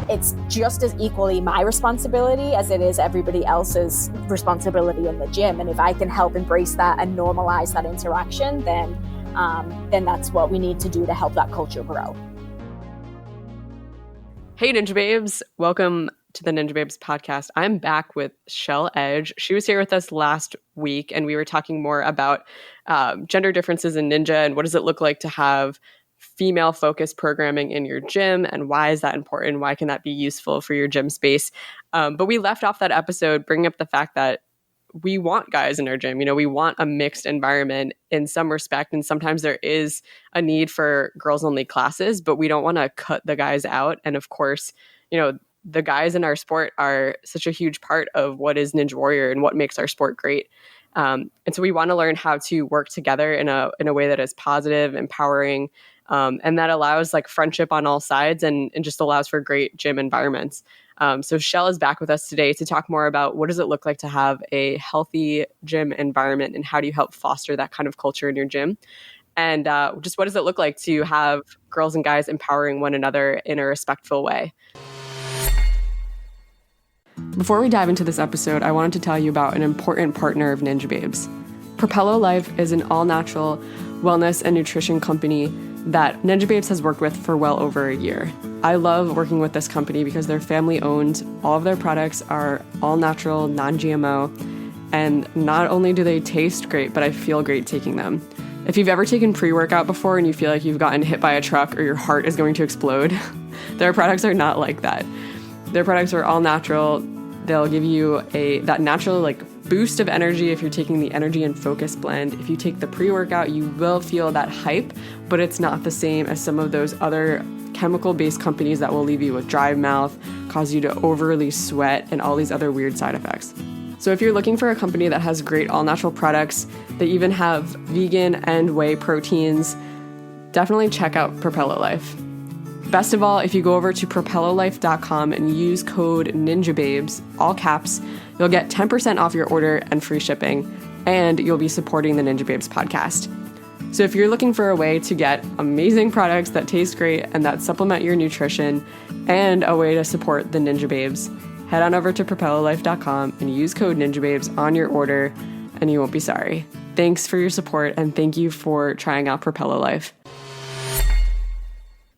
It's just as equally my responsibility as it is everybody else's responsibility in the gym. And if I can help embrace that and normalize that interaction, then that's what we need to do to help that culture grow. Hey, Ninjababes. Welcome to the Ninjababes podcast. I'm back with Shelle Edge. She was here with us last week, and we were talking more about gender differences in ninja and what does it look like to have female-focused programming in your gym, and why is that important? Why can that be useful for your gym space? But we left off that episode bringing up the fact that we want guys in our gym. You know, we want a mixed environment in some respect, and sometimes there is a need for girls-only classes, but we don't want to cut the guys out. And of course, you know, the guys in our sport are such a huge part of what is Ninja Warrior and what makes our sport great. And so we want to learn how to work together in a way that is positive, empowering, and that allows like friendship on all sides and just allows for great gym environments. So Shelle is back with us today to talk more about what does it look like to have a healthy gym environment and how do you help foster that kind of culture in your gym? And just what does it look like to have girls and guys empowering one another in a respectful way? Before we dive into this episode, I wanted to tell you about an important partner of Ninjababes. Propello Life is an all-natural wellness and nutrition company that Ninjababes has worked with for well over a year. I love working with this company because they're family-owned. All of their products are all-natural, non-GMO, and not only do they taste great, but I feel great taking them. If you've ever taken pre-workout before and you feel like you've gotten hit by a truck or your heart is going to explode, their products are not like that. Their products are all natural. They'll give you that natural boost of energy if you're taking the energy and focus blend. If you take the pre-workout, you will feel that hype, but it's not the same as some of those other chemical-based companies that will leave you with dry mouth, cause you to overly sweat, and all these other weird side effects. So if you're looking for a company that has great all-natural products, they even have vegan and whey proteins, definitely check out Propello Life. Best of all, if you go over to propellolife.com and use code Ninjababes, all caps, you'll get 10% off your order and free shipping, and you'll be supporting the Ninjababes podcast. So if you're looking for a way to get amazing products that taste great and that supplement your nutrition, and a way to support the Ninjababes, head on over to propellolife.com and use code Ninjababes on your order, and you won't be sorry. Thanks for your support, and thank you for trying out Propello Life.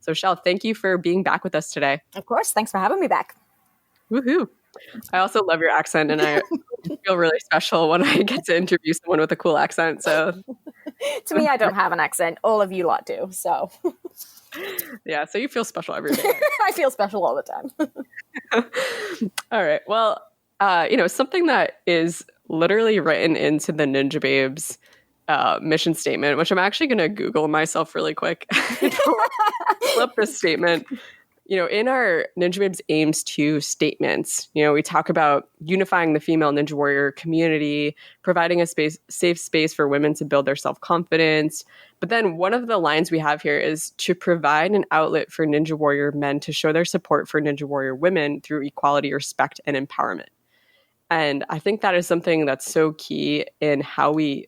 So Shelle, thank you for being back with us today. Of course. Thanks for having me back. Woohoo. I also love your accent, and I feel really special when I get to interview someone with a cool accent. So to me, I don't have an accent. All of you lot do. So yeah, so you feel special every day. I feel special all the time. All right. Well, something that is literally written into the Ninjababes mission statement, which I'm actually going to Google myself really quick. Flip this statement. In our Ninjababes Aims to statements, we talk about unifying the female Ninja Warrior community, providing a safe space for women to build their self-confidence. But then one of the lines we have here is to provide an outlet for Ninja Warrior men to show their support for Ninja Warrior women through equality, respect, and empowerment. And I think that is something that's so key in how we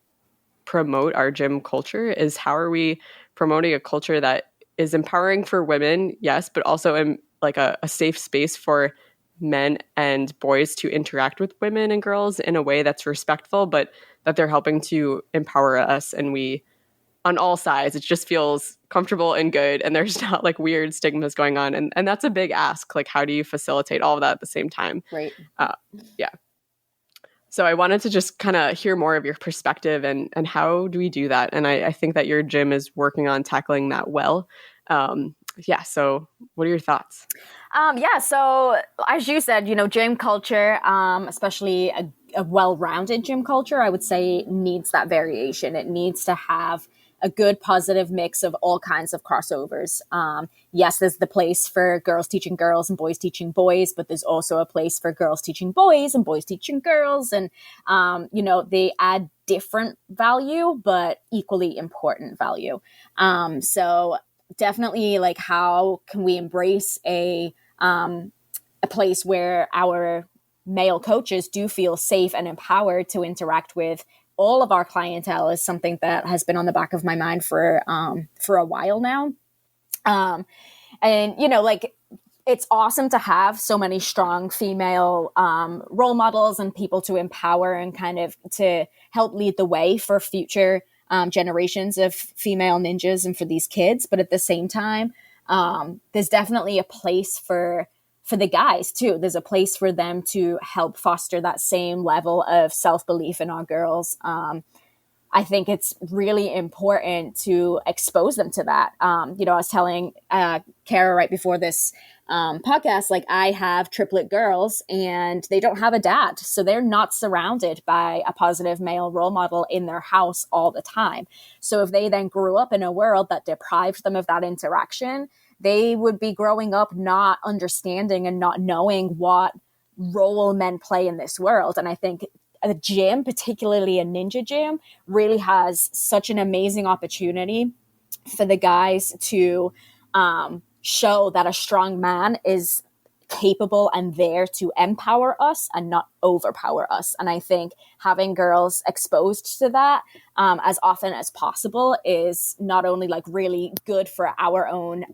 promote our gym culture. Is how are we promoting a culture that is empowering for women, yes, but also in a safe space for men and boys to interact with women and girls in a way that's respectful, but that they're helping to empower us. And we, on all sides, it just feels comfortable and good. And there's not weird stigmas going on. And that's a big ask. How do you facilitate all of that at the same time? Right. Yeah. So I wanted to just kind of hear more of your perspective and how do we do that? And I think that your gym is working on tackling that well. So what are your thoughts? So as you said, gym culture, especially a well-rounded gym culture, I would say needs that variation. It needs to have a good positive mix of all kinds of crossovers. Yes, there's the place for girls teaching girls and boys teaching boys, but there's also a place for girls teaching boys and boys teaching girls. And, they add different value, but equally important value. So definitely how can we embrace a place where our male coaches do feel safe and empowered to interact with all of our clientele is something that has been on the back of my mind for a while now. And, you know, like, it's awesome to have so many strong female role models and people to empower and kind of to help lead the way for future generations of female ninjas and for these kids. But at the same time, there's definitely a place for the guys too. There's a place for them to help foster that same level of self-belief in our girls. I think it's really important to expose them to that. You know, I was telling Kara right before this podcast, like, I have triplet girls and they don't have a dad. So they're not surrounded by a positive male role model in their house all the time. So if they then grew up in a world that deprived them of that interaction, they would be growing up not understanding and not knowing what role men play in this world. And I think a gym, particularly a ninja gym, really has such an amazing opportunity for the guys to show that a strong man is capable and there to empower us and not overpower us. And I think having girls exposed to that as often as possible is not only like really good for our own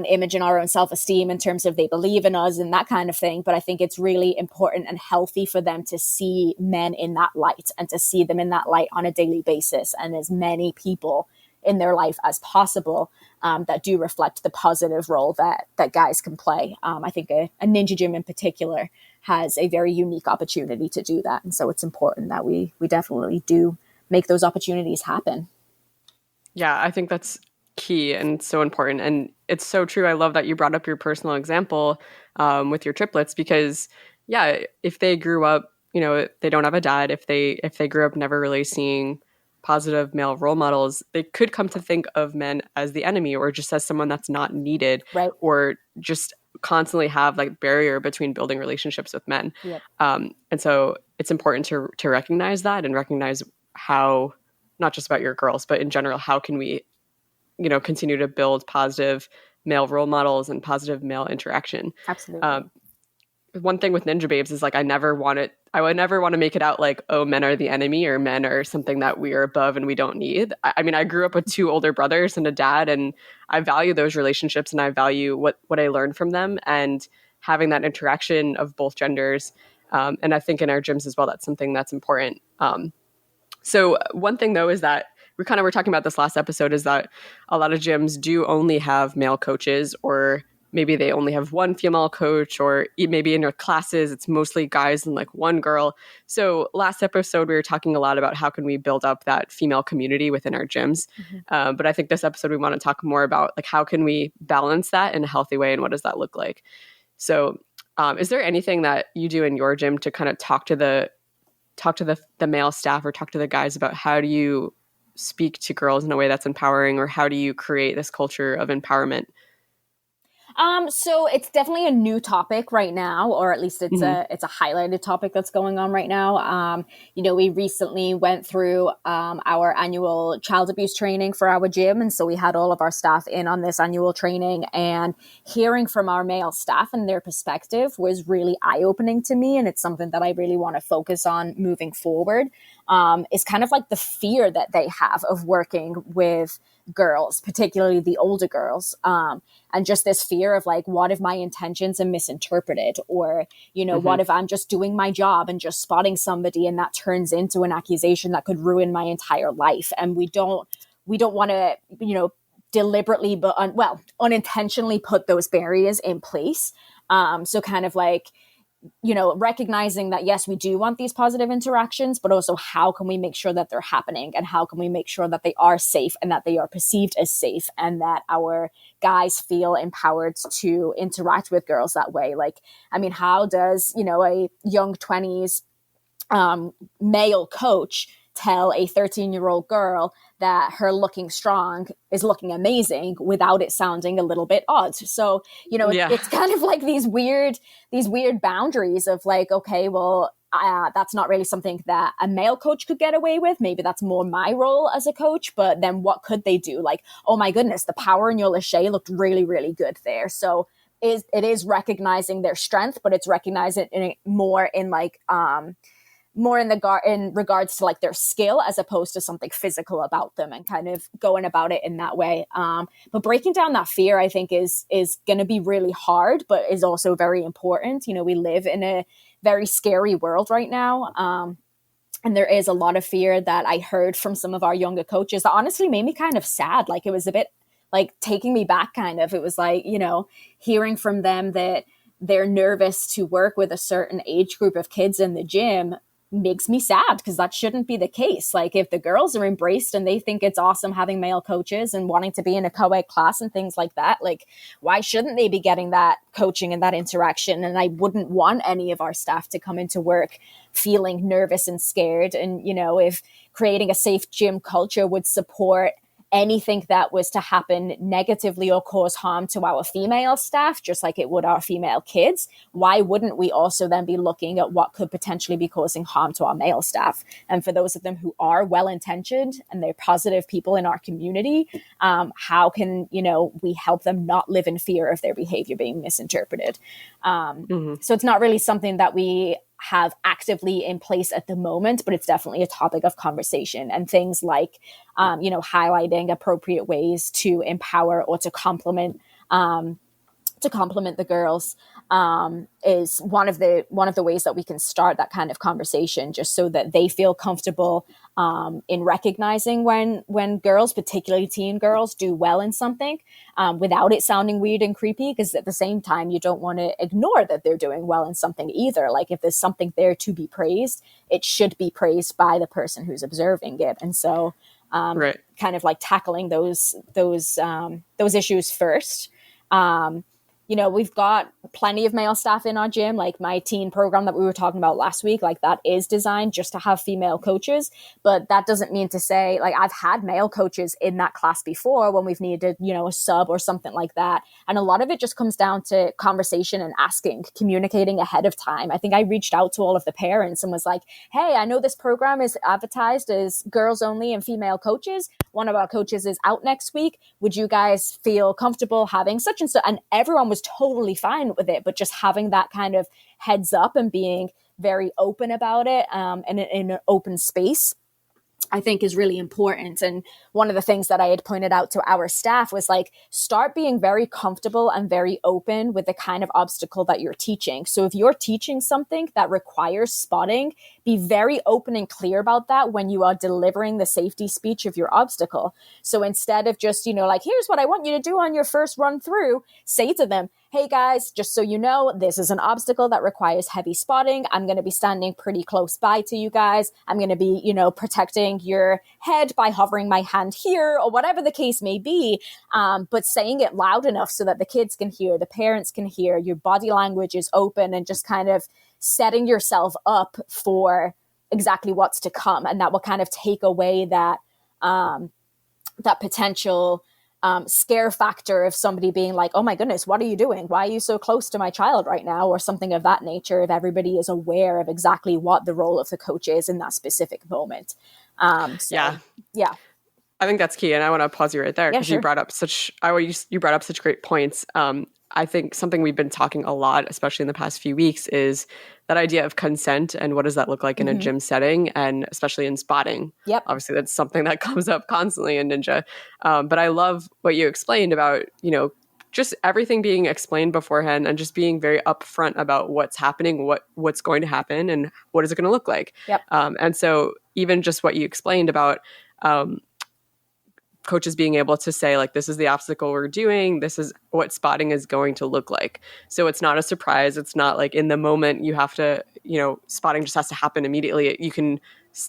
image and our own self-esteem in terms of they believe in us and that kind of thing. But I think it's really important and healthy for them to see men in that light and to see them in that light on a daily basis, and as many people in their life as possible that do reflect the positive role that guys can play. I think a ninja gym in particular has a very unique opportunity to do that. And so it's important that we definitely do make those opportunities happen. Yeah, I think that's key and so important. And it's so true. I love that you brought up your personal example with your triplets, because yeah, if they grew up, you know, they don't have a dad, if they grew up never really seeing positive male role models, they could come to think of men as the enemy or just as someone that's not needed, right? Or just constantly have like barrier between building relationships with men. Yep. And so it's important to recognize that and recognize how, not just about your girls, but in general, how can we, you know, continue to build positive male role models and positive male interaction. Absolutely. One thing with Ninjababes is like, I would never want to make it out like, oh, men are the enemy or men are something that we are above and we don't need. I mean, I grew up with 2 older brothers and a dad, and I value those relationships and I value what I learned from them and having that interaction of both genders. And I think in our gyms as well, that's something that's important. So one thing though is that we kind of were talking about this last episode, is that a lot of gyms do only have male coaches, or maybe they only have one female coach, or maybe in their classes, it's mostly guys and like one girl. So last episode, we were talking a lot about how can we build up that female community within our gyms. Mm-hmm. But I think this episode, we want to talk more about like, how can we balance that in a healthy way and what does that look like? So is there anything that you do in your gym to kind of talk to the male staff or talk to the guys about how do you speak to girls in a way that's empowering, or how do you create this culture of empowerment? So it's definitely a new topic right now, or at least it's a highlighted topic that's going on right now. You know, we recently went through our annual child abuse training for our gym. And so we had all of our staff in on this annual training, and hearing from our male staff and their perspective was really eye-opening to me. And it's something that I really want to focus on moving forward. Is kind of like the fear that they have of working with girls, particularly the older girls. And just this fear of like, what if my intentions are misinterpreted? Or, you know, what if I'm just doing my job and just spotting somebody and that turns into an accusation that could ruin my entire life? And we don't want to, you know, deliberately, but unintentionally put those barriers in place. So kind of like, you know, recognizing that, yes, we do want these positive interactions, but also how can we make sure that they're happening, and how can we make sure that they are safe and that they are perceived as safe, and that our guys feel empowered to interact with girls that way. Like, I mean, how does, you know, a young 20s male coach tell a 13-year-old girl that her looking strong is looking amazing without it sounding a little bit odd? So, you know, it's kind of like these weird boundaries of like, okay, well, that's not really something that a male coach could get away with. Maybe that's more my role as a coach, but then what could they do? Like, oh my goodness, the power in your lache looked really, really good there. So it is recognizing their strength, but it's recognizing it more in like, more in regards to like their skill as opposed to something physical about them, and kind of going about it in that way. But breaking down that fear, I think, is going to be really hard, but is also very important. You know, we live in a very scary world right now. And there is a lot of fear that I heard from some of our younger coaches that honestly made me kind of sad. Like, it was a bit like taking me back, kind of. It was like, you know, hearing from them that they're nervous to work with a certain age group of kids in the gym makes me sad, because that shouldn't be the case. Like, if the girls are embraced and they think it's awesome having male coaches and wanting to be in a co-ed class and things like that, like, why shouldn't they be getting that coaching and that interaction? And I wouldn't want any of our staff to come into work feeling nervous and scared. And, you know, if creating a safe gym culture would support anything that was to happen negatively or cause harm to our female staff, just like it would our female kids, why wouldn't we also then be looking at what could potentially be causing harm to our male staff? And for those of them who are well-intentioned and they're positive people in our community, how can, you know, we help them not live in fear of their behavior being misinterpreted? So it's not really something that we have actively in place at the moment, but it's definitely a topic of conversation. And things like, you know, highlighting appropriate ways to empower or to complement the girls is one of the ways that we can start that kind of conversation, just so that they feel comfortable in recognizing when girls, particularly teen girls, do well in something, without it sounding weird and creepy. Because at the same time, you don't want to ignore that they're doing well in something either. Like, if there's something there to be praised, it should be praised by the person who's observing it. And so Right. kind of like tackling those issues first. You know, we've got plenty of male staff in our gym. Like, my teen program that we were talking about last week, like, that is designed just to have female coaches. But that doesn't mean to say, like, I've had male coaches in that class before when we've needed, you know, a sub or something like that. And a lot of it just comes down to conversation and asking, communicating ahead of time. I think I reached out to all of the parents and was like, hey, I know this program is advertised as girls only and female coaches. One of our coaches is out next week. Would you guys feel comfortable having such and so? And everyone was totally fine with it, but just having that kind of heads up and being very open about it, and in an open space, I think is really important. And one of the things that I had pointed out to our staff was like, start being very comfortable and very open with the kind of obstacle that you're teaching. So if you're teaching something that requires spotting, be very open and clear about that when you are delivering the safety speech of your obstacle. So instead of just, you know, like, here's what I want you to do on your first run through, say to them, hey guys, just so you know, this is an obstacle that requires heavy spotting. I'm going to be standing pretty close by to you guys. I'm going to be, you know, protecting your head by hovering my hand here, or whatever the case may be. But saying it loud enough so that the kids can hear, the parents can hear, your body language is open, and just kind of setting yourself up for exactly what's to come. And that will kind of take away that, that potential scare factor of somebody being like, oh my goodness, what are you doing? Why are you so close to my child right now? Or something of that nature, if everybody is aware of exactly what the role of the coach is in that specific moment. Yeah. I think that's key. And I want to pause you right there, because sure. you brought up such great points. I think something we've been talking a lot, especially in the past few weeks, is that idea of consent and what does that look like in a gym setting, and especially in spotting. Yep. Obviously, that's something that comes up constantly in Ninja. But I love what you explained about, you know, just everything being explained beforehand and just being very upfront about what's happening, what's going to happen, and what is it going to look like. Yep. And so even just what you explained about coaches being able to say, like, this is the obstacle we're doing, this is what spotting is going to look like. So it's not a surprise. It's not like in the moment you have to, you know, spotting just has to happen immediately. You can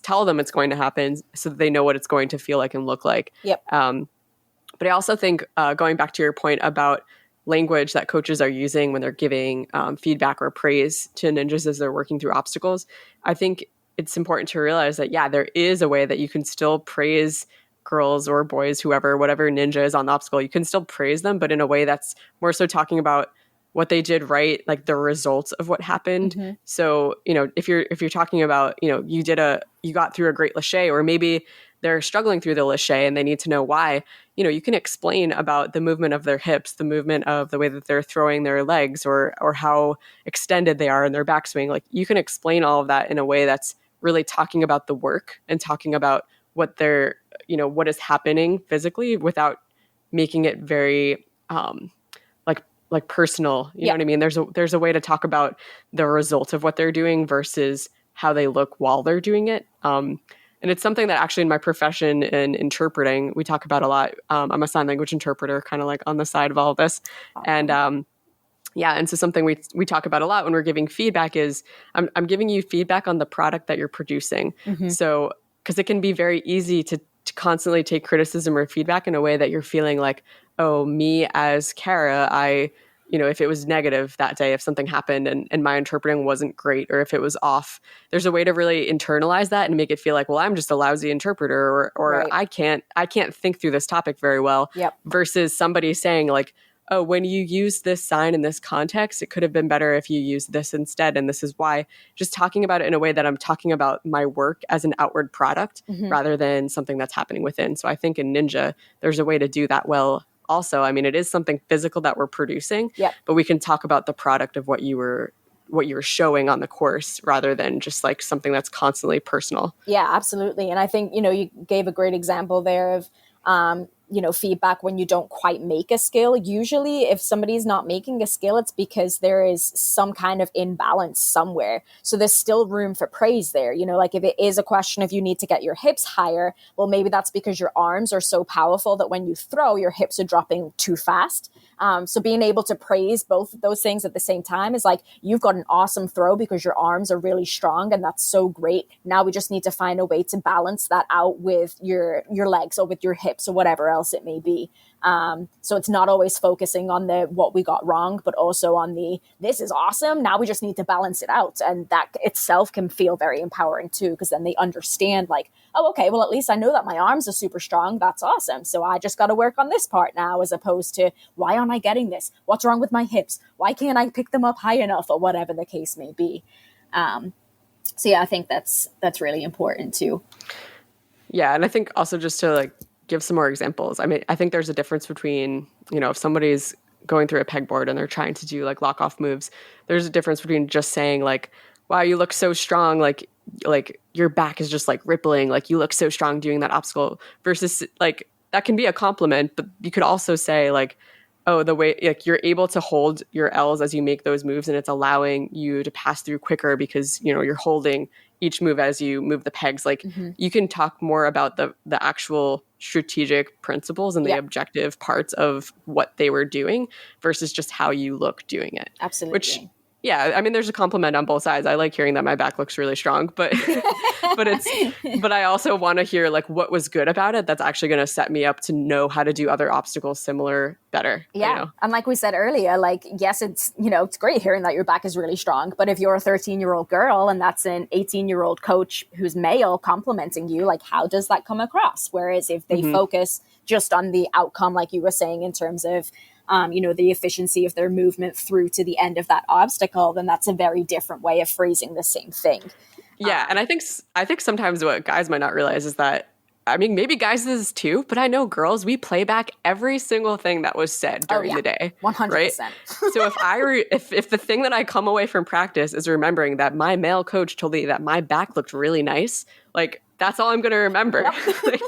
tell them it's going to happen so that they know what it's going to feel like and look like. Yep. But I also think, going back to your point about language that coaches are using when they're giving feedback or praise to ninjas as they're working through obstacles, I think it's important to realize that, yeah, there is a way that you can still praise girls or boys, whatever ninja is on the obstacle. You can still praise them, but in a way that's more so talking about what they did right, like the results of what happened. So, you know, if you're talking about, you know, you got through a great lache, or maybe they're struggling through the lache and they need to know why, you know, you can explain about the movement of their hips, the movement of the way that they're throwing their legs, or how extended they are in their backswing. Like, you can explain all of that in a way that's really talking about the work and talking about what they're, what is happening physically without making it very like personal. You know what I mean? There's a way to talk about the result of what they're doing versus how they look while they're doing it. And it's something that actually in my profession in interpreting, we talk about a lot. I'm a sign language interpreter, kind of like on the side of all of this. And and so something we talk about a lot when we're giving feedback is I'm giving you feedback on the product that you're producing. So, because it can be very easy to constantly take criticism or feedback in a way that you're feeling like, oh, me as Kara, if it was negative that day, if something happened and my interpreting wasn't great, or if it was off, there's a way to really internalize that and make it feel like, well, I'm just a lousy interpreter, or right. I can't think through this topic very well. Versus somebody saying like, oh, when you use this sign in this context, it could have been better if you used this instead. And this is why. Just talking about it in a way that I'm talking about my work as an outward product rather than something that's happening within. So I think in Ninja, there's a way to do that well. Also, I mean, it is something physical that we're producing, but we can talk about the product of what you were showing on the course rather than just like something that's constantly personal. Yeah, absolutely. And I think, you gave a great example there of, feedback when you don't quite make a skill. Usually if somebody's not making a skill, it's because there is some kind of imbalance somewhere. So there's still room for praise there. Like if it is a question of you need to get your hips higher, well, maybe that's because your arms are so powerful that when you throw, your hips are dropping too fast. So being able to praise both of those things at the same time is like, you've got an awesome throw because your arms are really strong and that's so great. Now we just need to find a way to balance that out with your legs or with your hips or whatever else it may be. So it's not always focusing on what we got wrong, but also on this is awesome. Now we just need to balance it out. And that itself can feel very empowering too, because then they understand like, oh, okay, well, at least I know that my arms are super strong. That's awesome. So I just got to work on this part now, as opposed to why aren't I getting this? What's wrong with my hips? Why can't I pick them up high enough, or whatever the case may be? So yeah, I think that's really important too. Yeah. And I think also just to like give some more examples. I mean, I think there's a difference between, if somebody's going through a pegboard and they're trying to do like lock off moves, there's a difference between just saying like, wow, you look so strong. Like your back is just like rippling. Like you look so strong doing that obstacle, versus like, that can be a compliment, but you could also say like, oh, the way like you're able to hold your L's as you make those moves, and it's allowing you to pass through quicker because, you're holding each move as you move the pegs. Like you can talk more about the actual strategic principles and the objective parts of what they were doing versus just how you look doing it. Absolutely. Which, yeah, I mean, there's a compliment on both sides. I like hearing that my back looks really strong, but but I also want to hear like what was good about it that's actually going to set me up to know how to do other obstacles similar better. Yeah. And like we said earlier, like, yes, it's, it's great hearing that your back is really strong, but if you're a 13-year-old girl and that's an 18-year-old coach who's male complimenting you, like, how does that come across? Whereas if they focus just on the outcome, like you were saying, in terms of, the efficiency of their movement through to the end of that obstacle, then that's a very different way of phrasing the same thing. Yeah. And I think sometimes what guys might not realize is that, I mean, maybe guys is too, but I know girls, we play back every single thing that was said during the day. 100%. Right? So if the thing that I come away from practice is remembering that my male coach told me that my back looked really nice, like that's all I'm going to remember. Like,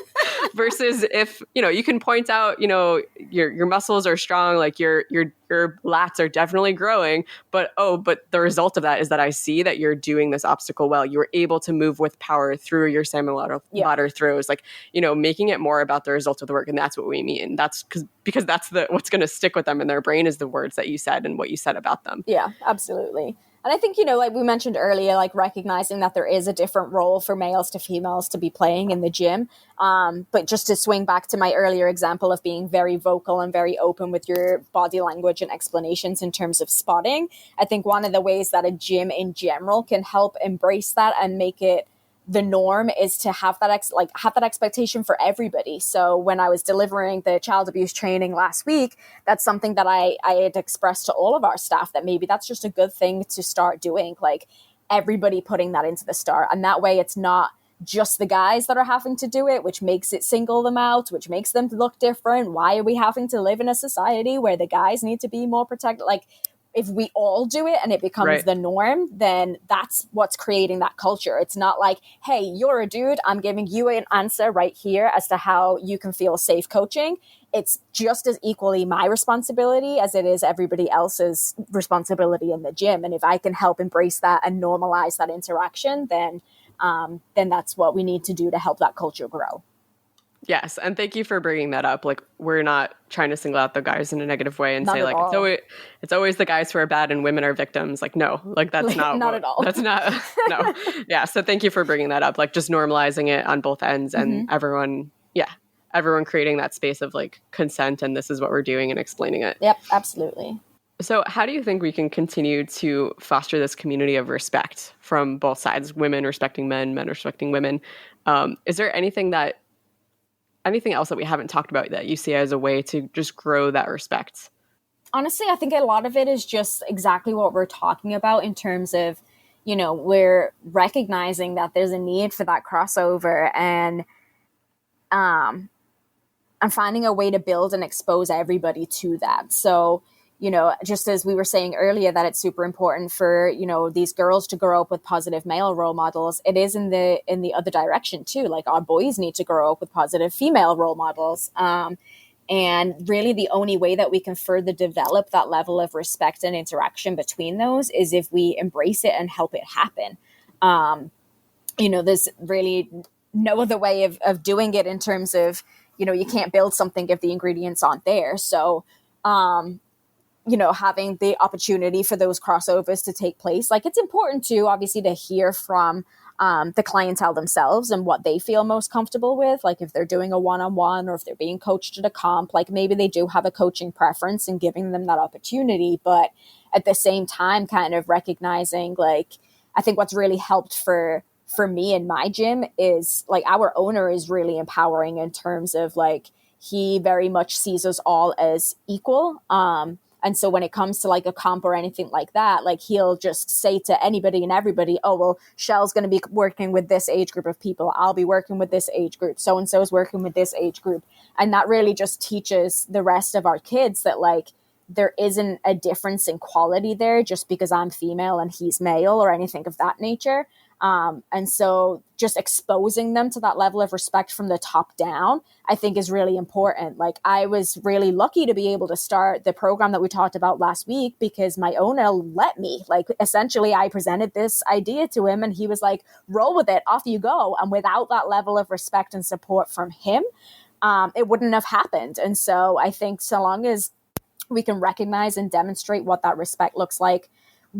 versus if, you can point out, your muscles are strong, like your lats are definitely growing, but the result of that is that I see that you're doing this obstacle well. You're able to move with power through your semi-lateral throws, like, making it more about the result of the work. And that's what we mean. That's because that's what's going to stick with them in their brain is the words that you said and what you said about them. Yeah, absolutely. And I think, like we mentioned earlier, like recognizing that there is a different role for males to females to be playing in the gym. But just to swing back to my earlier example of being very vocal and very open with your body language and explanations in terms of spotting, I think one of the ways that a gym in general can help embrace that and make it the norm is to have that expectation for everybody. So when I was delivering the child abuse training last week, that's something that I had expressed to all of our staff, that maybe that's just a good thing to start doing, like everybody putting that into the start. And that way it's not just the guys that are having to do it, which makes it single them out, which makes them look different. Why are we having to live in a society where the guys need to be more protected? Like, if we all do it and it becomes the norm, then that's what's creating that culture. It's not like, hey, you're a dude, I'm giving you an answer right here as to how you can feel safe coaching. It's just as equally my responsibility as it is everybody else's responsibility in the gym. And if I can help embrace that and normalize that interaction, then that's what we need to do to help that culture grow. Yes, and thank you for bringing that up. Like, we're not trying to single out the guys in a negative way and Not say at like all. it's always the guys who are bad and women are victims. Like, no, like that's not Not at all. That's not no. Yeah, so thank you for bringing that up. Like, just normalizing it on both ends and everyone creating that space of like consent and this is what we're doing and explaining it. Yep, absolutely. So how do you think we can continue to foster this community of respect from both sides, women respecting men, men respecting women? Is there anything else that we haven't talked about that you see as a way to just grow that respect? Honestly, I think a lot of it is just exactly what we're talking about in terms of, we're recognizing that there's a need for that crossover and finding a way to build and expose everybody to that. So, just as we were saying earlier, that it's super important for, these girls to grow up with positive male role models. It is in the other direction too. Like, our boys need to grow up with positive female role models. And really the only way that we can further develop that level of respect and interaction between those is if we embrace it and help it happen. There's really no other way of doing it in terms of, you can't build something if the ingredients aren't there. So, having the opportunity for those crossovers to take place, like, it's important to obviously to hear from the clientele themselves and what they feel most comfortable with. Like, if they're doing a one-on-one or if they're being coached at a comp, like maybe they do have a coaching preference and giving them that opportunity. But at the same time, kind of recognizing, like, I think what's really helped for me in my gym is like our owner is really empowering in terms of like, he very much sees us all as equal. And so when it comes to like a comp or anything like that, like, he'll just say to anybody and everybody, oh, well, Shelle's going to be working with this age group of people. I'll be working with this age group. So-and-so is working with this age group. And that really just teaches the rest of our kids that like, there isn't a difference in quality there just because I'm female and he's male or anything of that nature. And so just exposing them to that level of respect from the top down, I think is really important. Like, I was really lucky to be able to start the program that we talked about last week because my owner let me. Like, essentially, I presented this idea to him and he was like, roll with it, off you go. And without that level of respect and support from him, it wouldn't have happened. And so I think so long as we can recognize and demonstrate what that respect looks like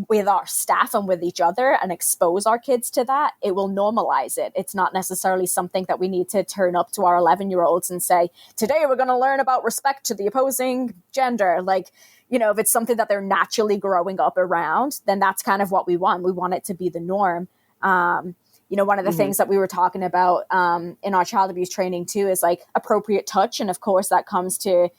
with our staff and with each other and expose our kids to that, it will normalize it. It's not necessarily something that we need to turn up to our 11-year-olds and say, today we're going to learn about respect to the opposing gender. Like, if it's something that they're naturally growing up around, then that's kind of what we want. We want it to be the norm. One of the things that we were talking about in our child abuse training too is like appropriate touch. And of course that comes to,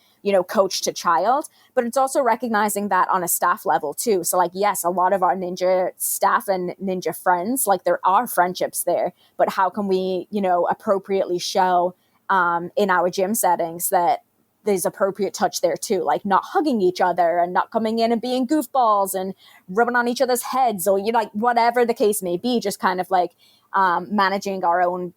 coach to child, but it's also recognizing that on a staff level too. So like, yes, a lot of our Ninja staff and Ninja friends, like there are friendships there, but how can we, appropriately show in our gym settings that there's appropriate touch there too, like not hugging each other and not coming in and being goofballs and rubbing on each other's heads or, like whatever the case may be, just kind of like managing our own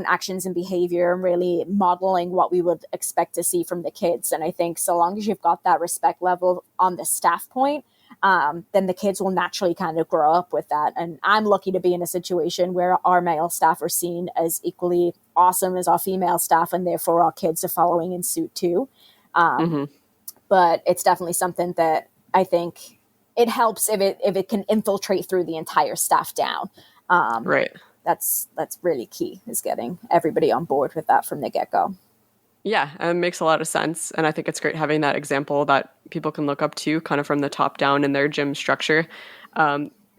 actions and behavior and really modeling what we would expect to see from the kids. And I think so long as you've got that respect level on the staff point, then the kids will naturally kind of grow up with that. And I'm lucky to be in a situation where our male staff are seen as equally awesome as our female staff, and therefore our kids are following in suit too. But it's definitely something that I think it helps if it can infiltrate through the entire staff down. Right. That's really key, is getting everybody on board with that from the get-go. Yeah, it makes a lot of sense. And I think it's great having that example that people can look up to kind of from the top down in their gym structure.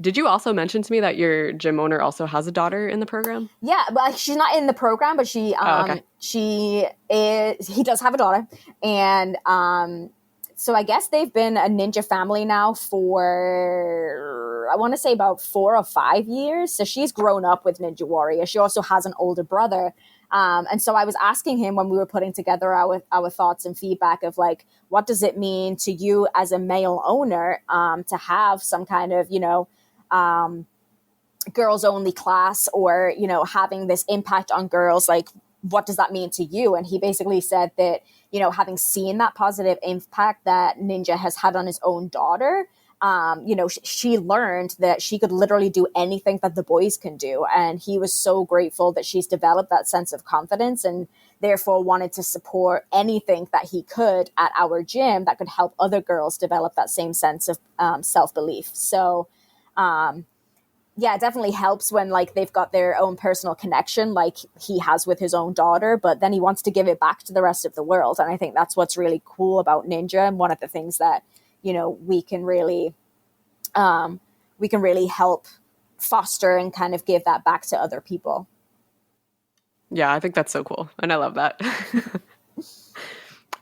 Did you also mention to me that your gym owner also has a daughter in the program? Yeah, well, she's not in the program, but he does have a daughter. And so I guess they've been a Ninja family now for, I want to say about 4 or 5 years. So she's grown up with Ninja Warrior. She also has an older brother. And so I was asking him when we were putting together our thoughts and feedback of like, what does it mean to you as a male owner to have some kind of, girls only class, or, having this impact on girls? Like, what does that mean to you? And he basically said that, having seen that positive impact that Ninja has had on his own daughter, she learned that she could literally do anything that the boys can do. And he was so grateful that she's developed that sense of confidence, and therefore wanted to support anything that he could at our gym that could help other girls develop that same sense of self-belief. So, yeah, it definitely helps when like they've got their own personal connection like he has with his own daughter, but then he wants to give it back to the rest of the world. And I think that's what's really cool about Ninja, and one of the things that, we can really help foster and kind of give that back to other people. Yeah, I think that's so cool. And I love that.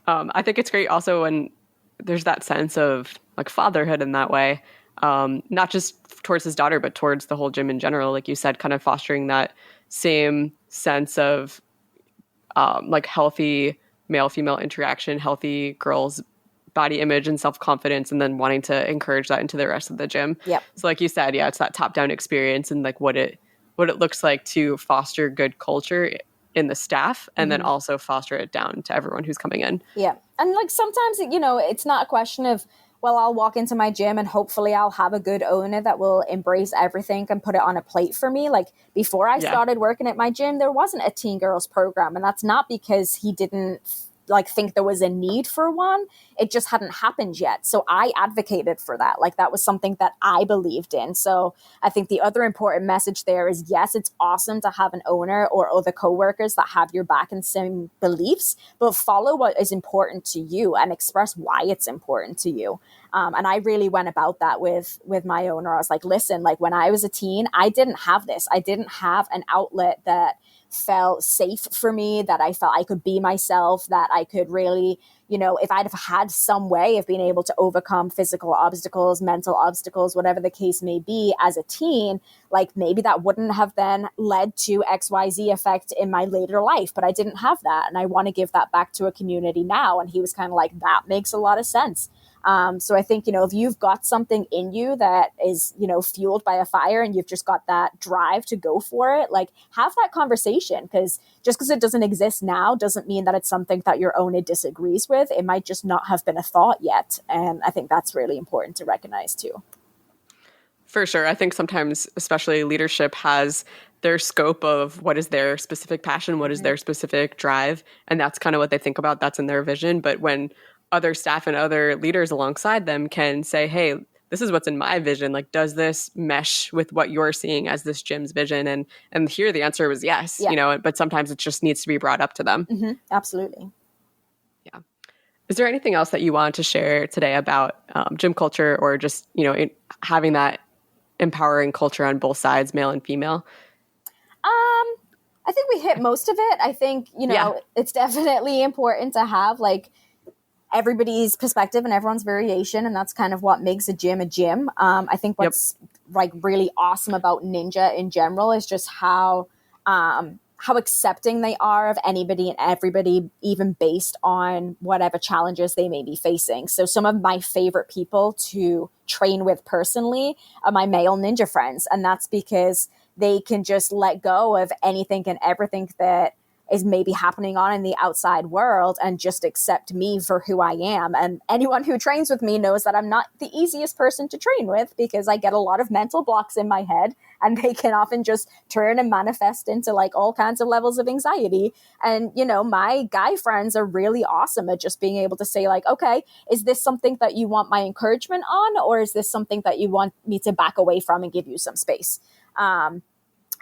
I think it's great also when there's that sense of like fatherhood in that way. Not just towards his daughter, but towards the whole gym in general. Like you said, kind of fostering that same sense of like healthy male-female interaction, healthy girls' body image and self-confidence, and then wanting to encourage that into the rest of the gym. Yep. So like you said, yeah, it's that top-down experience and like what it looks like to foster good culture in the staff, and then also foster it down to everyone who's coming in. Yeah. And like sometimes, it's not a question of, well, I'll walk into my gym and hopefully I'll have a good owner that will embrace everything and put it on a plate for me. Like before I started working at my gym, there wasn't a teen girls program. And that's not because he didn't like think there was a need for one. It just hadn't happened yet. So I advocated for that. Like that was something that I believed in. So I think the other important message there is, yes, it's awesome to have an owner or other coworkers that have your back and same beliefs, but follow what is important to you and express why it's important to you. And I really went about that with my owner. I was like, listen, like when I was a teen, I didn't have this. I didn't have an outlet that felt safe for me, that I felt I could be myself, that I could really, if I'd have had some way of being able to overcome physical obstacles, mental obstacles, whatever the case may be as a teen, like maybe that wouldn't have then led to XYZ effect in my later life, but I didn't have that. And I want to give that back to a community now. And he was kind of like, that makes a lot of sense. So I think, if you've got something in you that is, fueled by a fire and you've just got that drive to go for it, like have that conversation, because just because it doesn't exist now doesn't mean that it's something that your owner disagrees with. It might just not have been a thought yet. And I think that's really important to recognize too. For sure. I think sometimes, especially leadership has their scope of what is their specific passion, what is their specific drive. And that's kind of what they think about. That's in their vision. But when other staff and other leaders alongside them can say, hey, this is what's in my vision. Like, does this mesh with what you're seeing as this gym's vision? And here the answer was yes, but sometimes it just needs to be brought up to them. Mm-hmm. Absolutely. Yeah. Is there anything else that you wanted to share today about gym culture, or just, having that empowering culture on both sides, male and female? I think we hit most of it. I think, it's definitely important to have like everybody's perspective and everyone's variation. And that's kind of what makes a gym a gym. I think what's like really awesome about Ninja in general is just how accepting they are of anybody and everybody, even based on whatever challenges they may be facing. So some of my favorite people to train with personally are my male ninja friends. And that's because they can just let go of anything and everything that is maybe happening on in the outside world and just accept me for who I am. And anyone who trains with me knows that I'm not the easiest person to train with, because I get a lot of mental blocks in my head, and they can often just turn and manifest into like all kinds of levels of anxiety. And, my guy friends are really awesome at just being able to say like, okay, is this something that you want my encouragement on, or is this something that you want me to back away from and give you some space?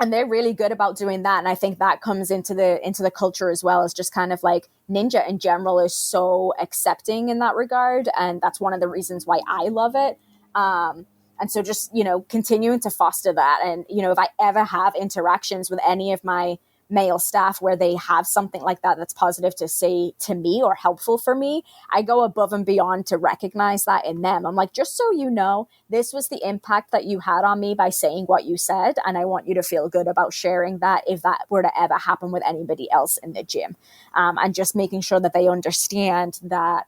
And they're really good about doing that. And I think that comes into the culture as well, as just kind of like Ninja in general is so accepting in that regard. And that's one of the reasons why I love it. And so just, continuing to foster that. And, if I ever have interactions with any of my male staff where they have something like that that's positive to say to me or helpful for me, I go above and beyond to recognize that in them. I'm like, just so you know, this was the impact that you had on me by saying what you said, and I want you to feel good about sharing that if that were to ever happen with anybody else in the gym. And just making sure that they understand that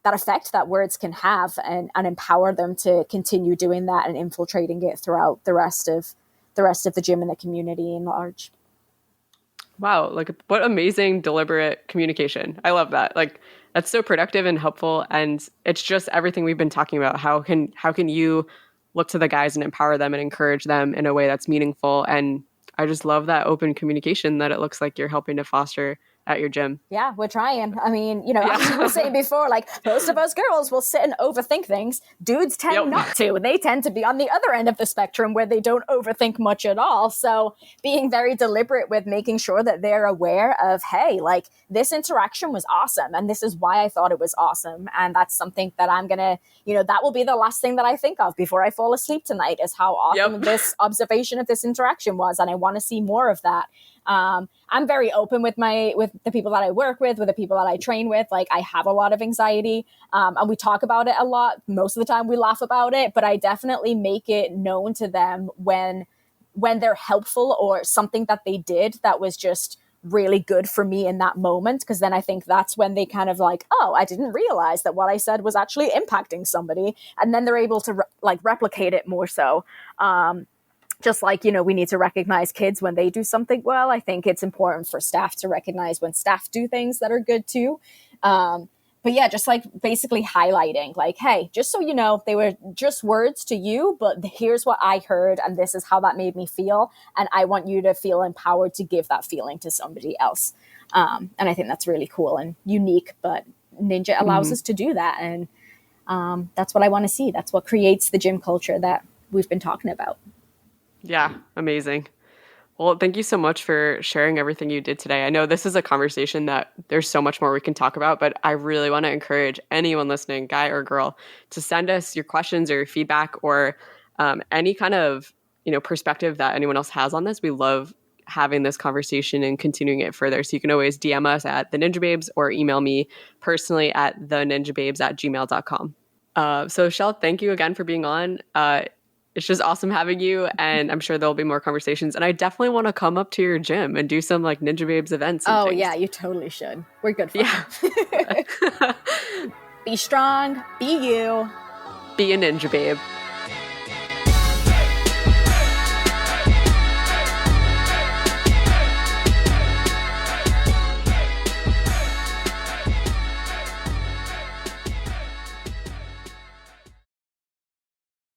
effect that words can have, and empower them to continue doing that and infiltrating it throughout the rest of the gym and the community in large. Wow, like what amazing deliberate communication. I love that. Like that's so productive and helpful, and it's just everything we've been talking about. How can you look to the guys and empower them and encourage them in a way that's meaningful? And I just love that open communication that it looks like you're helping to foster at your gym. Yeah, we're trying. I mean, as you were saying before, like most of us girls will sit and overthink things. Dudes tend not to. They tend to be on the other end of the spectrum where they don't overthink much at all. So being very deliberate with making sure that they're aware of, hey, like this interaction was awesome. And this is why I thought it was awesome. And that's something that I'm going to, that will be the last thing that I think of before I fall asleep tonight, is how awesome this observation of this interaction was. And I want to see more of that. I'm very open with the people that I work with the people that I train with. Like I have a lot of anxiety, and we talk about it a lot. Most of the time we laugh about it, but I definitely make it known to them when they're helpful or something that they did that was just really good for me in that moment. Because then I think that's when they kind of like, oh, I didn't realize that what I said was actually impacting somebody. And then they're able to replicate it more so. Just like, we need to recognize kids when they do something well. I think it's important for staff to recognize when staff do things that are good too. But yeah, just like basically highlighting like, hey, just so you know, they were just words to you, but here's what I heard and this is how that made me feel. And I want you to feel empowered to give that feeling to somebody else. And I think that's really cool and unique, but Ninja allows us to do that. And that's what I want to see. That's what creates the gym culture that we've been talking about. Yeah, amazing. Well, thank you so much for sharing everything you did today. I know this is a conversation that there's so much more we can talk about, but I really want to encourage anyone listening, guy or girl, to send us your questions or your feedback or any kind of perspective that anyone else has on this. We love having this conversation and continuing it further. So you can always DM us at the Ninjababes or email me personally at theninjababes@gmail.com. So Shelle, thank you again for being on. It's just awesome having you, and I'm sure there'll be more conversations. And I definitely want to come up to your gym and do some like Ninjababes events. And things. Yeah, you totally should. We're good for it. Be strong, be you. Be a Ninjababe.